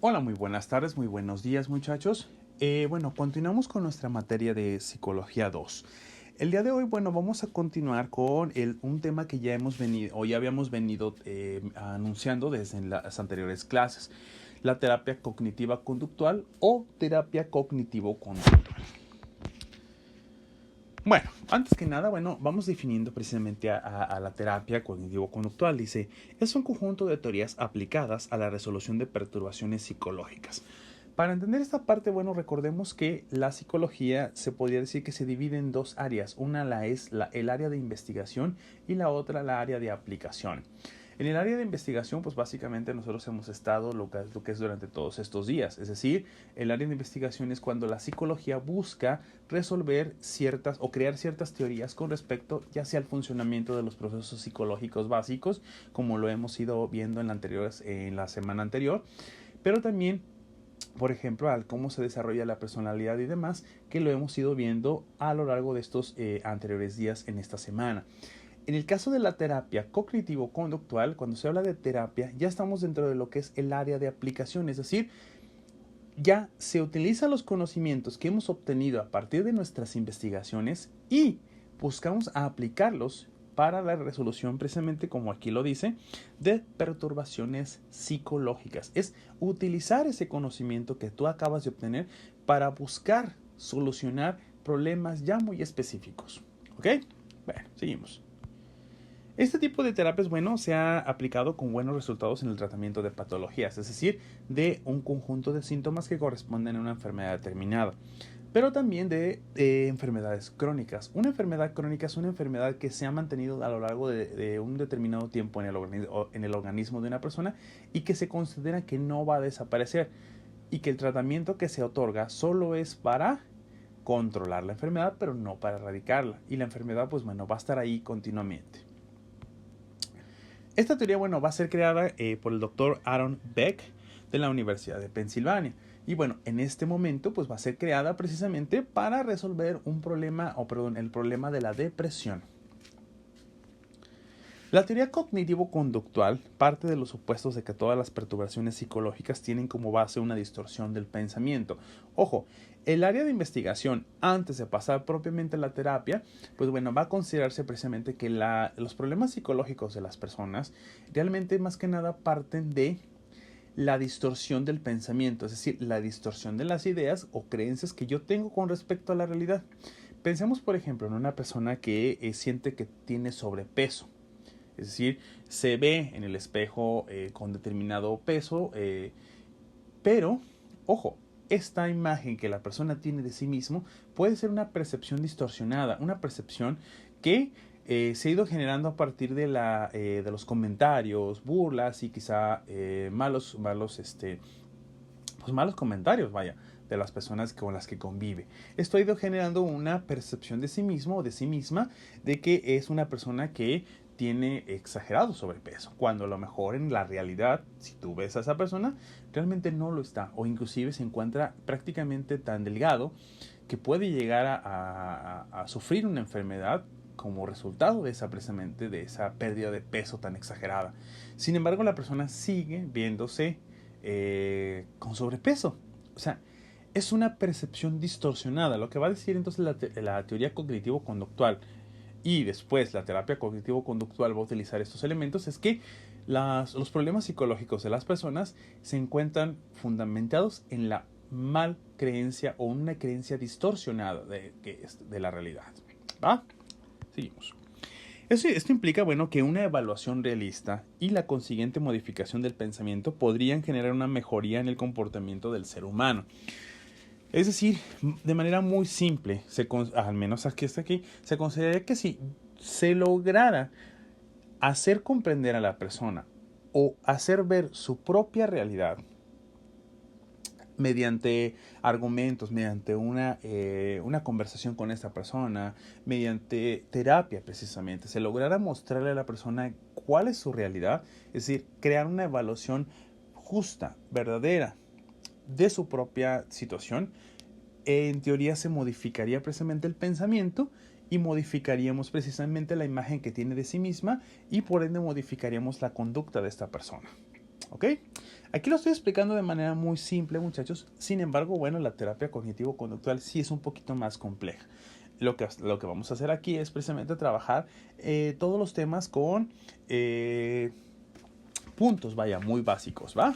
Hola, muy buenas tardes, muy buenos días, muchachos. Continuamos con nuestra materia de Psicología 2. El día de hoy, vamos a continuar con un tema que ya habíamos venido anunciando desde las anteriores clases, la terapia cognitiva conductual o terapia cognitivo-conductual. Bueno, antes que nada, vamos definiendo precisamente a la terapia cognitivo-conductual. Dice, es un conjunto de teorías aplicadas a la resolución de perturbaciones psicológicas. Para entender esta parte, recordemos que la psicología se podría decir que se divide en dos áreas. Una es el área de investigación y la otra la área de aplicación. En el área de investigación, pues básicamente nosotros hemos estado lo que es durante todos estos días. Es decir, el área de investigación es cuando la psicología busca resolver ciertas o crear ciertas teorías con respecto ya sea al funcionamiento de los procesos psicológicos básicos, como lo hemos ido viendo en la semana anterior, pero también, por ejemplo, al cómo se desarrolla la personalidad y demás, que lo hemos ido viendo a lo largo de estos anteriores días en esta semana. En el caso de la terapia cognitivo-conductual, cuando se habla de terapia, ya estamos dentro de lo que es el área de aplicación, es decir, ya se utilizan los conocimientos que hemos obtenido a partir de nuestras investigaciones y buscamos aplicarlos para la resolución, precisamente como aquí lo dice, de perturbaciones psicológicas. Es utilizar ese conocimiento que tú acabas de obtener para buscar solucionar problemas ya muy específicos. ¿Ok? Bueno, seguimos. Este tipo de terapias, se ha aplicado con buenos resultados en el tratamiento de patologías, es decir, de un conjunto de síntomas que corresponden a una enfermedad determinada, pero también de enfermedades crónicas. Una enfermedad crónica es una enfermedad que se ha mantenido a lo largo de un determinado tiempo en el organismo de una persona y que se considera que no va a desaparecer y que el tratamiento que se otorga solo es para controlar la enfermedad, pero no para erradicarla. Y la enfermedad, va a estar ahí continuamente. Esta teoría, va a ser creada por el doctor Aaron Beck de la Universidad de Pensilvania. Y en este momento, va a ser creada precisamente para resolver el problema de la depresión. La teoría cognitivo-conductual parte de los supuestos de que todas las perturbaciones psicológicas tienen como base una distorsión del pensamiento. Ojo, el área de investigación, antes de pasar propiamente a la terapia, va a considerarse precisamente que los problemas psicológicos de las personas realmente más que nada parten de la distorsión del pensamiento, es decir, la distorsión de las ideas o creencias que yo tengo con respecto a la realidad. Pensemos, por ejemplo, en una persona que siente que tiene sobrepeso. Es decir, se ve en el espejo con determinado peso, pero, ojo, esta imagen que la persona tiene de sí mismo puede ser una percepción distorsionada, una percepción que se ha ido generando a partir de los comentarios, burlas y quizá malos comentarios, de las personas con las que convive. Esto ha ido generando una percepción de sí mismo o de sí misma de que es una persona que tiene exagerado sobrepeso, cuando a lo mejor en la realidad, si tú ves a esa persona, realmente no lo está, o inclusive se encuentra prácticamente tan delgado que puede llegar a sufrir una enfermedad como resultado precisamente de esa pérdida de peso tan exagerada. Sin embargo, la persona sigue viéndose con sobrepeso. O sea, es una percepción distorsionada. Lo que va a decir entonces la teoría cognitivo-conductual y después la terapia cognitivo-conductual va a utilizar estos elementos es que los problemas psicológicos de las personas se encuentran fundamentados en la mal creencia o una creencia distorsionada de la realidad. ¿Va? Seguimos. Esto implica, que una evaluación realista y la consiguiente modificación del pensamiento podrían generar una mejoría en el comportamiento del ser humano. Es decir, de manera muy simple, al menos hasta aquí, se consideraría que si se lograra hacer comprender a la persona o hacer ver su propia realidad mediante argumentos, mediante una conversación con esta persona, mediante terapia precisamente, se lograra mostrarle a la persona cuál es su realidad, es decir, crear una evaluación justa, verdadera de su propia situación, en teoría se modificaría precisamente el pensamiento y modificaríamos precisamente la imagen que tiene de sí misma y por ende modificaríamos la conducta de esta persona. ¿Ok? Aquí lo estoy explicando de manera muy simple, muchachos. Sin embargo, bueno, la terapia cognitivo-conductual sí es un poquito más compleja. Lo que vamos a hacer aquí es precisamente trabajar todos los temas con puntos, vaya, muy básicos, ¿va?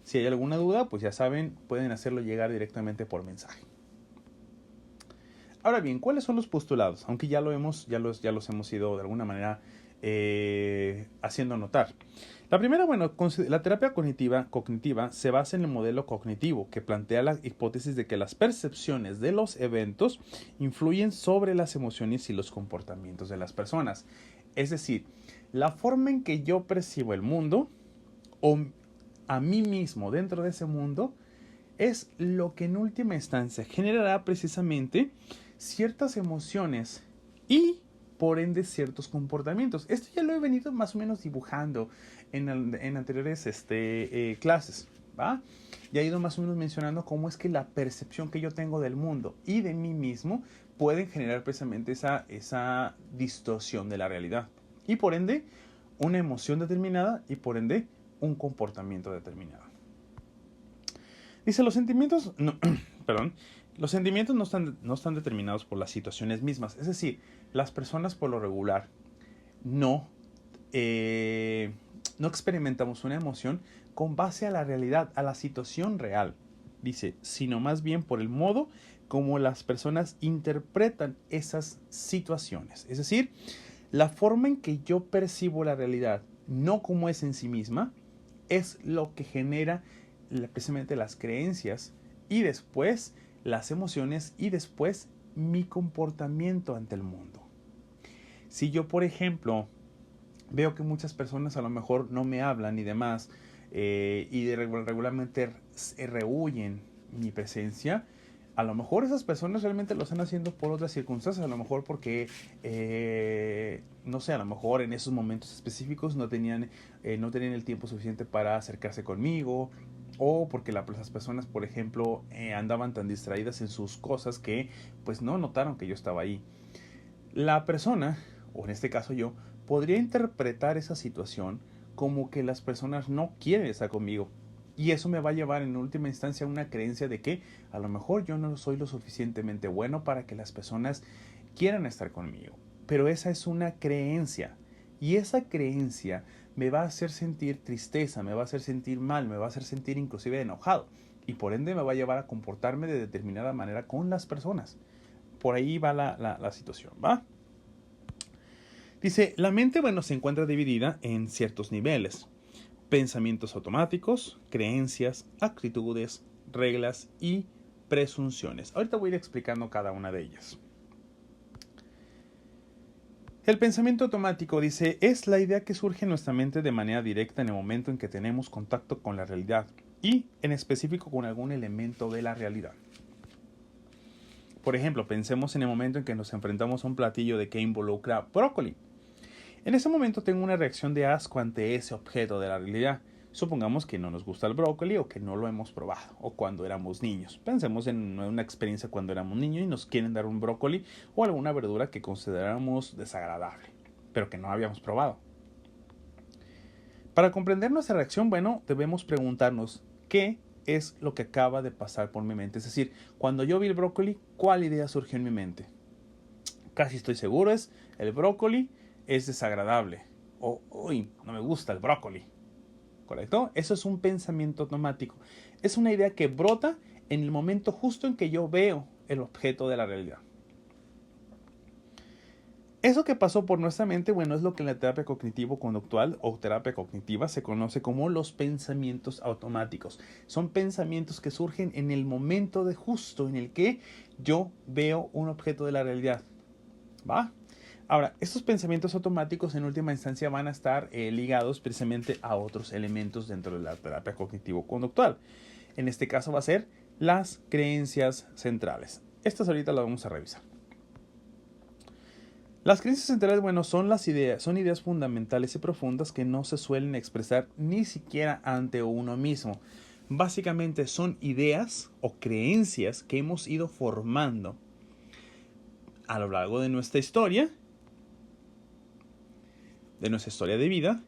Si hay alguna duda, pues ya saben, pueden hacerlo llegar directamente por mensaje. Ahora bien, ¿cuáles son los postulados? Aunque ya los hemos ido de alguna manera haciendo notar. La primera, bueno, la terapia cognitiva se basa en el modelo cognitivo, que plantea la hipótesis de que las percepciones de los eventos influyen sobre las emociones y los comportamientos de las personas. Es decir, la forma en que yo percibo el mundo o a mí mismo dentro de ese mundo es lo que en última instancia generará precisamente ciertas emociones y por ende ciertos comportamientos. Esto ya lo he venido más o menos dibujando en anteriores clases, ¿va? Ya he ido más o menos mencionando cómo es que la percepción que yo tengo del mundo y de mí mismo pueden generar precisamente esa distorsión de la realidad. Y por ende, una emoción determinada y por ende, un comportamiento determinado. Dice, los sentimientos, no, perdón, los sentimientos no están determinados por las situaciones mismas. Es decir, las personas por lo regular no experimentamos una emoción con base a la realidad, a la situación real. Dice, sino más bien por el modo como las personas interpretan esas situaciones. Es decir, la forma en que yo percibo la realidad, no como es en sí misma, es lo que genera precisamente las creencias y después las emociones y después mi comportamiento ante el mundo. Si yo, por ejemplo, veo que muchas personas a lo mejor no me hablan y demás y regularmente rehuyen mi presencia, a lo mejor esas personas realmente lo están haciendo por otras circunstancias, a lo mejor porque, no sé, a lo mejor en esos momentos específicos no tenían el tiempo suficiente para acercarse conmigo, o porque las personas, por ejemplo, andaban tan distraídas en sus cosas que pues no notaron que yo estaba ahí. La persona, o en este caso yo, podría interpretar esa situación como que las personas no quieren estar conmigo. Y eso me va a llevar en última instancia a una creencia de que a lo mejor yo no soy lo suficientemente bueno para que las personas quieran estar conmigo. Pero esa es una creencia. Y esa creencia me va a hacer sentir tristeza, me va a hacer sentir mal, me va a hacer sentir inclusive enojado. Y por ende me va a llevar a comportarme de determinada manera con las personas. Por ahí va la situación, ¿va? Dice, la mente, bueno, se encuentra dividida en ciertos niveles. Pensamientos automáticos, creencias, actitudes, reglas y presunciones. Ahorita voy a ir explicando cada una de ellas. El pensamiento automático, dice, es la idea que surge en nuestra mente de manera directa en el momento en que tenemos contacto con la realidad y en específico con algún elemento de la realidad. Por ejemplo, pensemos en el momento en que nos enfrentamos a un platillo de que involucra brócoli. En ese momento tengo una reacción de asco ante ese objeto de la realidad. Supongamos que no nos gusta el brócoli o que no lo hemos probado, o cuando éramos niños. Pensemos en una experiencia cuando éramos niños y nos quieren dar un brócoli o alguna verdura que consideramos desagradable, pero que no habíamos probado. Para comprender nuestra reacción, bueno, debemos preguntarnos qué es lo que acaba de pasar por mi mente. Es decir, cuando yo vi el brócoli, ¿cuál idea surgió en mi mente? Casi estoy seguro es el brócoli es desagradable. O, uy, no me gusta el brócoli. ¿Correcto? Eso es un pensamiento automático. Es una idea que brota en el momento justo en que yo veo el objeto de la realidad. Eso que pasó por nuestra mente, bueno, es lo que en la terapia cognitivo-conductual o terapia cognitiva se conoce como los pensamientos automáticos. Son pensamientos que surgen en el momento de justo en el que yo veo un objeto de la realidad. ¿Va? Ahora, estos pensamientos automáticos en última instancia van a estar ligados precisamente a otros elementos dentro de la terapia cognitivo-conductual. En este caso va a ser las creencias centrales. Estas ahorita las vamos a revisar. Las creencias centrales, bueno, son ideas fundamentales y profundas que no se suelen expresar ni siquiera ante uno mismo. Básicamente son ideas o creencias que hemos ido formando a lo largo de nuestra historia de vida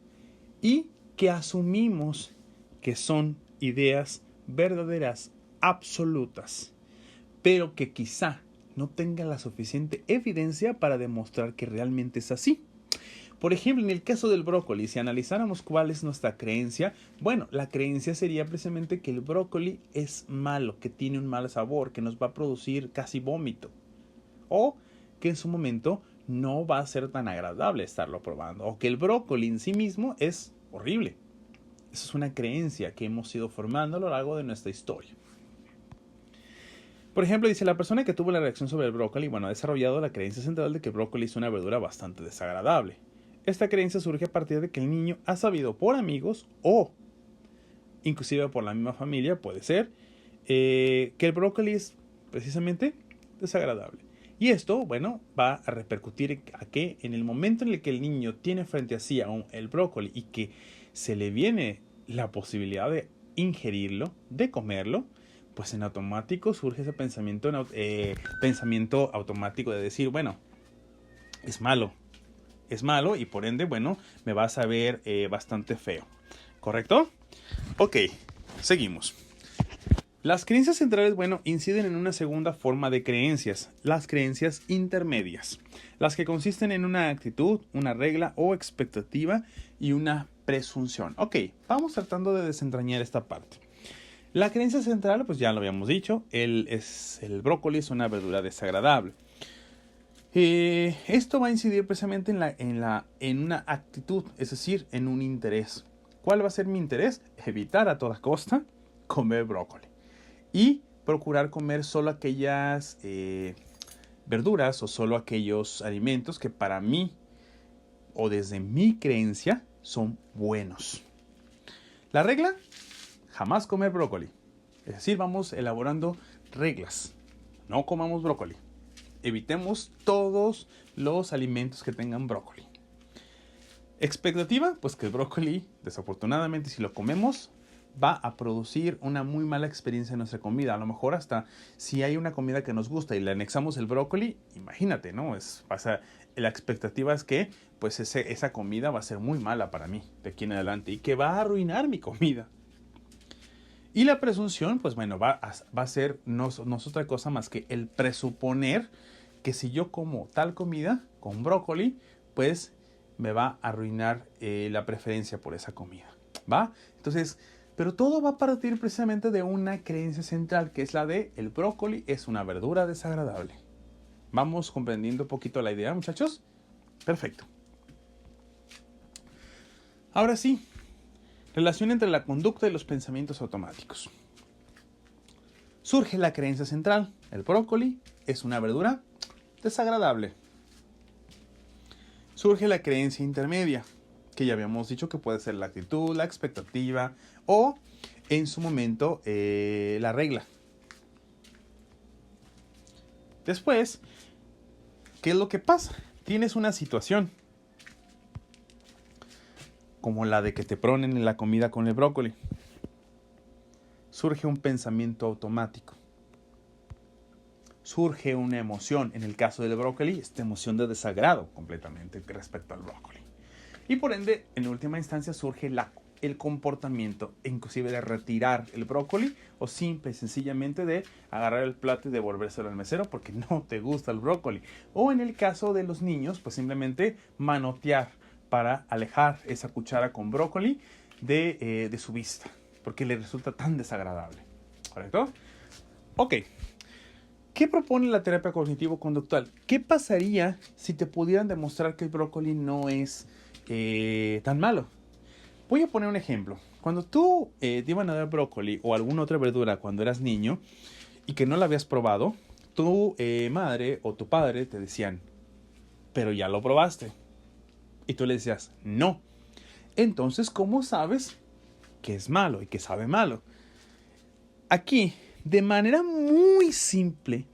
y que asumimos que son ideas verdaderas, absolutas, pero que quizá no tengan la suficiente evidencia para demostrar que realmente es así. Por ejemplo, en el caso del brócoli, si analizáramos cuál es nuestra creencia, bueno, la creencia sería precisamente que el brócoli es malo, que tiene un mal sabor, que nos va a producir casi vómito, o que en su momento no va a ser tan agradable estarlo probando, o que el brócoli en sí mismo es horrible. Esa es una creencia que hemos ido formando a lo largo de nuestra historia. Por ejemplo, dice la persona que tuvo la reacción sobre el brócoli, bueno, ha desarrollado la creencia central de que el brócoli es una verdura bastante desagradable. Esta creencia surge a partir de que el niño ha sabido por amigos o inclusive por la misma familia, puede ser, que el brócoli es precisamente desagradable. Y esto, bueno, va a repercutir a que en el momento en el que el niño tiene frente a sí el brócoli y que se le viene la posibilidad de ingerirlo, de comerlo, pues en automático surge ese pensamiento automático de decir, bueno, es malo y por ende, bueno, me va a saber bastante feo. ¿Correcto? Ok, seguimos. Las creencias centrales, bueno, inciden en una segunda forma de creencias, las creencias intermedias, las que consisten en una actitud, una regla o expectativa y una presunción. Ok, vamos tratando de desentrañar esta parte. La creencia central, pues ya lo habíamos dicho, el brócoli es una verdura desagradable. Esto va a incidir precisamente en una actitud, es decir, en un interés. ¿Cuál va a ser mi interés? Evitar a toda costa comer brócoli y procurar comer solo aquellas verduras o solo aquellos alimentos que para mí o desde mi creencia son buenos. La regla, jamás comer brócoli. Es decir, vamos elaborando reglas. No comamos brócoli. Evitemos todos los alimentos que tengan brócoli. Expectativa, pues que el brócoli, desafortunadamente, si lo comemos, va a producir una muy mala experiencia en nuestra comida. A lo mejor hasta si hay una comida que nos gusta y le anexamos el brócoli, imagínate, ¿no? La expectativa es que pues esa comida va a ser muy mala para mí de aquí en adelante y que va a arruinar mi comida. Y la presunción, pues bueno, va a ser no es otra cosa más que el presuponer que si yo como tal comida con brócoli, pues me va a arruinar la preferencia por esa comida, ¿va? Entonces, pero todo va a partir precisamente de una creencia central, que es la de el brócoli es una verdura desagradable. ¿Vamos comprendiendo un poquito la idea, muchachos? Perfecto. Ahora sí, relación entre la conducta y los pensamientos automáticos. Surge la creencia central, el brócoli es una verdura desagradable. Surge la creencia intermedia, que ya habíamos dicho que puede ser la actitud, la expectativa o en su momento la regla. Después, ¿qué es lo que pasa? Tienes una situación como la de que te ponen la comida con el brócoli. Surge un pensamiento automático. Surge una emoción. En el caso del brócoli, esta emoción de desagrado completamente respecto al brócoli. Y por ende, en última instancia, surge el comportamiento, inclusive de retirar el brócoli o simple y sencillamente de agarrar el plato y devolvérselo al mesero porque no te gusta el brócoli. O en el caso de los niños, pues simplemente manotear para alejar esa cuchara con brócoli de su vista porque le resulta tan desagradable. ¿Correcto? Ok. ¿Qué propone la terapia cognitivo-conductual? ¿Qué pasaría si te pudieran demostrar que el brócoli no es tan malo? Voy a poner un ejemplo. Cuando tú te iban a dar brócoli o alguna otra verdura cuando eras niño y que no la habías probado, tu madre o tu padre te decían, pero ya lo probaste. Y tú le decías, no. Entonces, ¿cómo sabes que es malo y que sabe malo? Aquí, de manera muy simple,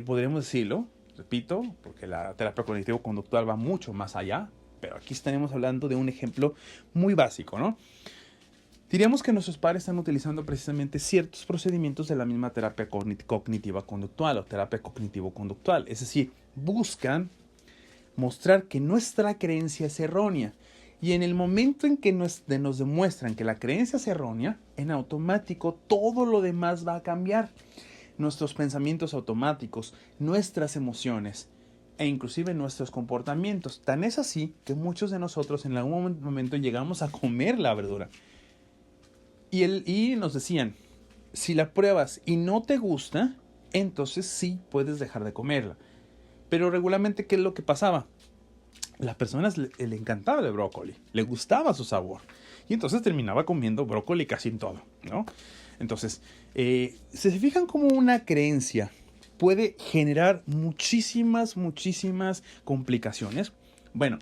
podríamos decirlo, repito, porque la terapia cognitivo-conductual va mucho más allá, pero aquí estaremos hablando de un ejemplo muy básico, ¿no? Diríamos que nuestros padres están utilizando precisamente ciertos procedimientos de la misma terapia cognitiva-conductual o terapia cognitivo-conductual, es decir, buscan mostrar que nuestra creencia es errónea Y en el momento en que nos demuestran que la creencia es errónea, en automático todo lo demás va a cambiar. Nuestros pensamientos automáticos, nuestras emociones e inclusive nuestros comportamientos. Tan es así que muchos de nosotros en algún momento llegamos a comer la verdura. Y nos decían, si la pruebas y no te gusta, entonces sí puedes dejar de comerla. Pero regularmente, ¿qué es lo que pasaba? Las personas le encantaba el brócoli, le gustaba su sabor. Y entonces terminaba comiendo brócoli casi en todo, ¿no? Entonces, se fijan cómo una creencia puede generar muchísimas complicaciones. Bueno,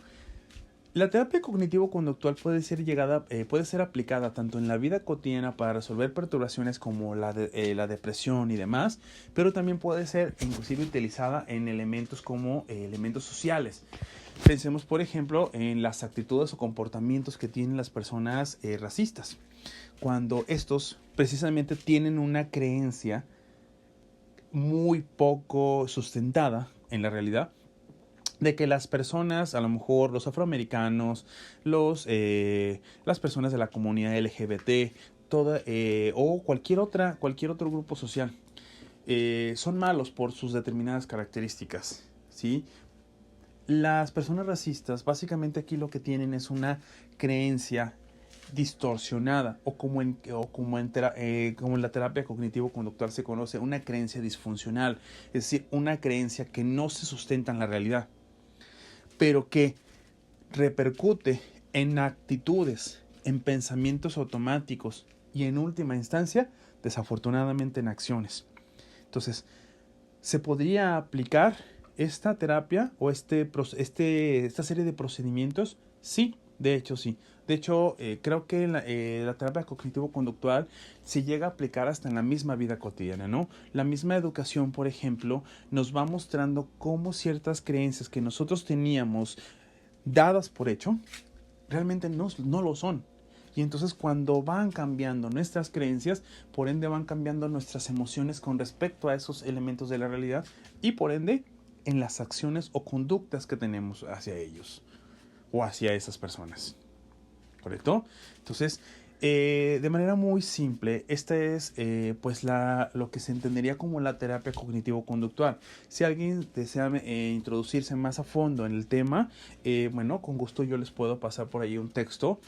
la terapia cognitivo-conductual puede ser aplicada tanto en la vida cotidiana para resolver perturbaciones como la depresión y demás, pero también puede ser inclusive utilizada en elementos como elementos sociales. Pensemos, por ejemplo, en las actitudes o comportamientos que tienen las personas racistas, cuando estos precisamente tienen una creencia muy poco sustentada en la realidad, de que las personas, a lo mejor los afroamericanos, las personas de la comunidad LGBT, o cualquier otro grupo social, son malos por sus determinadas características, ¿sí? Las personas racistas, básicamente aquí lo que tienen es una creencia distorsionada, o como en la terapia cognitivo-conductual se conoce, una creencia disfuncional, es decir, una creencia que no se sustenta en la realidad, pero que repercute en actitudes, en pensamientos automáticos y en última instancia, desafortunadamente, en acciones. Entonces, ¿se podría aplicar esta terapia o esta serie de procedimientos? Sí, de hecho sí. De hecho, creo que la terapia cognitivo-conductual se llega a aplicar hasta en la misma vida cotidiana, ¿no? La misma educación, por ejemplo, nos va mostrando cómo ciertas creencias que nosotros teníamos dadas por hecho, realmente no lo son. Y entonces cuando van cambiando nuestras creencias, por ende van cambiando nuestras emociones con respecto a esos elementos de la realidad y por ende en las acciones o conductas que tenemos hacia ellos o hacia esas personas. ¿Correcto? Entonces, de manera muy simple, esta es pues lo que se entendería como la terapia cognitivo-conductual. Si alguien desea introducirse más a fondo en el tema, bueno, con gusto yo les puedo pasar por ahí un texto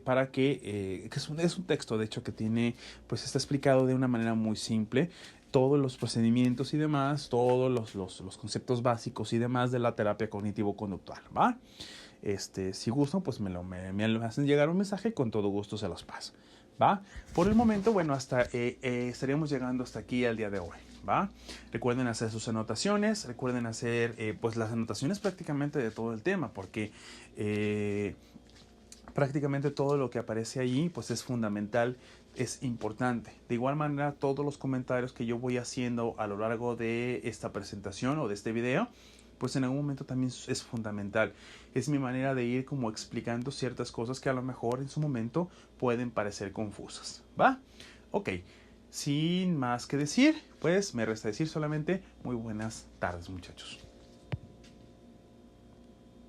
para que es un texto de hecho que tiene, pues está explicado de una manera muy simple todos los procedimientos y demás, todos los conceptos básicos y demás de la terapia cognitivo-conductual, ¿va? Si gustan, pues me hacen llegar un mensaje y con todo gusto se los paso, ¿va? Por el momento, bueno, estaríamos llegando hasta aquí al día de hoy, ¿va? Recuerden hacer sus anotaciones, recuerden hacer pues las anotaciones prácticamente de todo el tema, porque prácticamente todo lo que aparece allí pues es fundamental, es importante. De igual manera, todos los comentarios que yo voy haciendo a lo largo de esta presentación o de este video, pues en algún momento también es fundamental. Es mi manera de ir como explicando ciertas cosas que a lo mejor en su momento pueden parecer confusas, ¿va? Ok, sin más que decir, pues me resta decir solamente muy buenas tardes, muchachos.